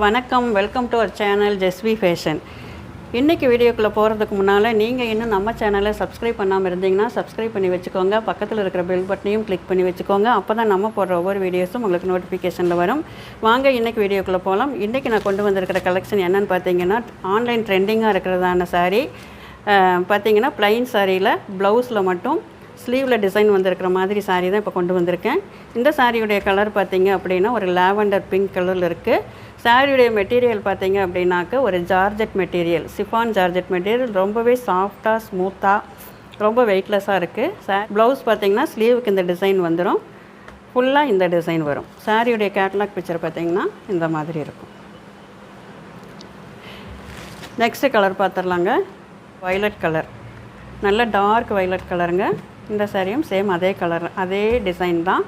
வணக்கம். Welcome to our channel ஜெஸ்வி fashion. இன்றைக்கி வீடியோக்குள்ளே போகிறதுக்கு முன்னால் நீங்கள் இன்னும் நம்ம சேனலை சப்ஸ்கிரைப் பண்ணாமல் இருந்தீங்கன்னா சப்ஸ்கிரைப் பண்ணி வச்சுக்கோங்க. பக்கத்தில் இருக்கிற பெல் பட்டனையும் கிளிக் பண்ணி வச்சுக்கோங்க. அப்போ தான் நம்ம போடுற ஒவ்வொரு வீடியோஸும் உங்களுக்கு நோட்டிஃபிகேஷனில் வரும். வாங்க இன்றைக்கி வீடியோக்குள்ளே போகலாம். இன்றைக்கி நான் கொண்டு வந்திருக்கிற கலெக்ஷன் என்னென்னு பார்த்தீங்கன்னா, ஆன்லைன் ட்ரெண்டிங்காக இருக்கிறதான சாரீ பார்த்தீங்கன்னா, ப்ளைன் சாரியில் ப்ளவுஸில் மட்டும் ஸ்லீவில் டிசைன் வந்திருக்கிற மாதிரி சாரீ தான் இப்போ கொண்டு வந்திருக்கேன். இந்த சாரியுடைய கலர் பார்த்தீங்க அப்படின்னா ஒரு லாவெண்டர் பிங்க் கலரில் இருக்குது. சாரியுடைய மெட்டீரியல் பார்த்தீங்க அப்படின்னாக்க ஒரு georgette material, chiffon georgette material. ரொம்பவே சாஃப்டாக ஸ்மூத்தாக ரொம்ப வெயிட்லெஸ்ஸாக இருக்குது. ப்ளவுஸ் பார்த்தீங்கன்னா ஸ்லீவுக்கு இந்த டிசைன் வந்துடும், ஃபுல்லாக இந்த டிசைன் வரும். சாரியுடைய கேட்லாக் பிக்சர் பார்த்தீங்கன்னா இந்த மாதிரி இருக்கும். நெக்ஸ்ட்டு கலர் பார்த்துடலாங்க. வயலட் கலர், நல்ல டார்க் வயலட் கலருங்க. இந்த சாரியும் சேம் அதே கலர், அதே டிசைன் தான்.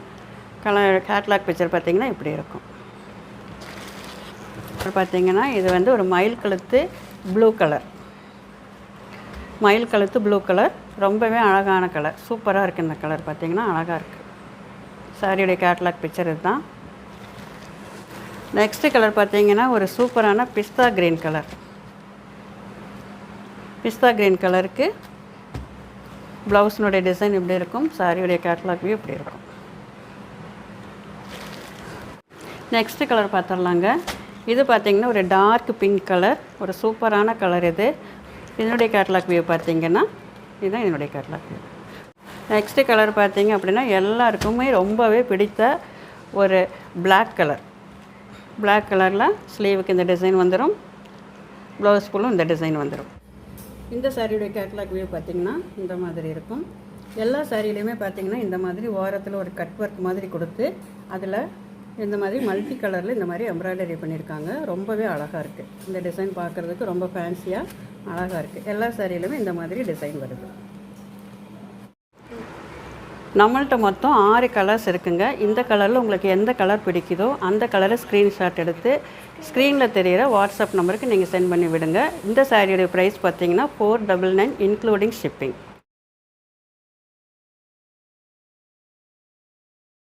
கேட்லாக் பிக்சர் பார்த்திங்கன்னா இப்படி இருக்கும். பார்த்திங்கன்னா இது வந்து ஒரு மயில் கழுத்து ப்ளூ கலர், மயில் கழுத்து ப்ளூ கலர். ரொம்பவே அழகான கலர், சூப்பராக இருக்குது. இந்த கலர் பார்த்திங்கன்னா அழகாக இருக்குது. சாரியுடைய கேட்லாக் பிக்சர் இதுதான். நெக்ஸ்ட்டு கலர் பார்த்திங்கன்னா ஒரு சூப்பரான பிஸ்தா க்ரீன் கலர். பிஸ்தா க்ரீன் கலருக்கு ப்ளவுஸினுடைய டிசைன் இப்படி இருக்கும். சாரியுடைய கேட்லாக் வியூ இப்படி இருக்கும். நெக்ஸ்ட்டு கலர் பார்த்துடலாங்க. இது பார்த்திங்கன்னா ஒரு டார்க் பிங்க் கலர், ஒரு சூப்பரான கலர் இது. இதனுடைய கேட்லாக் வியூ பார்த்திங்கன்னா இதுதான் இதனுடைய கேட்லாக் வியூ. நெக்ஸ்ட்டு கலர் பார்த்திங்க அப்படின்னா எல்லாருக்குமே ரொம்பவே பிடித்த ஒரு பிளாக் கலர். பிளாக் கலரில் ஸ்லீவுக்கு இந்த டிசைன் வந்துடும், ப்ளவுஸ் ஃபுல்லும் இந்த டிசைன் வந்துடும். இந்த சாரியுடைய கேட்லாக் வியூ பார்த்திங்கன்னா இந்த மாதிரி இருக்கும். எல்லா சாரிலையுமே பார்த்திங்கன்னா இந்த மாதிரி ஓரத்தில் ஒரு கட் ஒர்க் மாதிரி கொடுத்து அதில் இந்த மாதிரி மல்டி கலரில் இந்த மாதிரி எம்ப்ராய்டரி பண்ணியிருக்காங்க. ரொம்பவே அழகாக இருக்குது. இந்த டிசைன் பார்க்குறதுக்கு ரொம்ப ஃபேன்சியாக அழகாக இருக்குது. எல்லா சாரியிலுமே இந்த மாதிரி டிசைன் வருது. நம்மள்கிட்ட மொத்தம் 6 கலர்ஸ் இருக்குங்க. இந்த கலரில் உங்களுக்கு எந்த கலர் பிடிக்குதோ அந்த கலரை ஸ்க்ரீன்ஷாட் எடுத்து ஸ்க்ரீனில் தெரிகிற வாட்ஸ்அப் நம்பருக்கு நீங்கள் சென்ட் பண்ணி விடுங்க. இந்த சாரியோடைய ப்ரைஸ் பார்த்தீங்கன்னா 499 இன்க்ளூடிங் ஷிப்பிங்.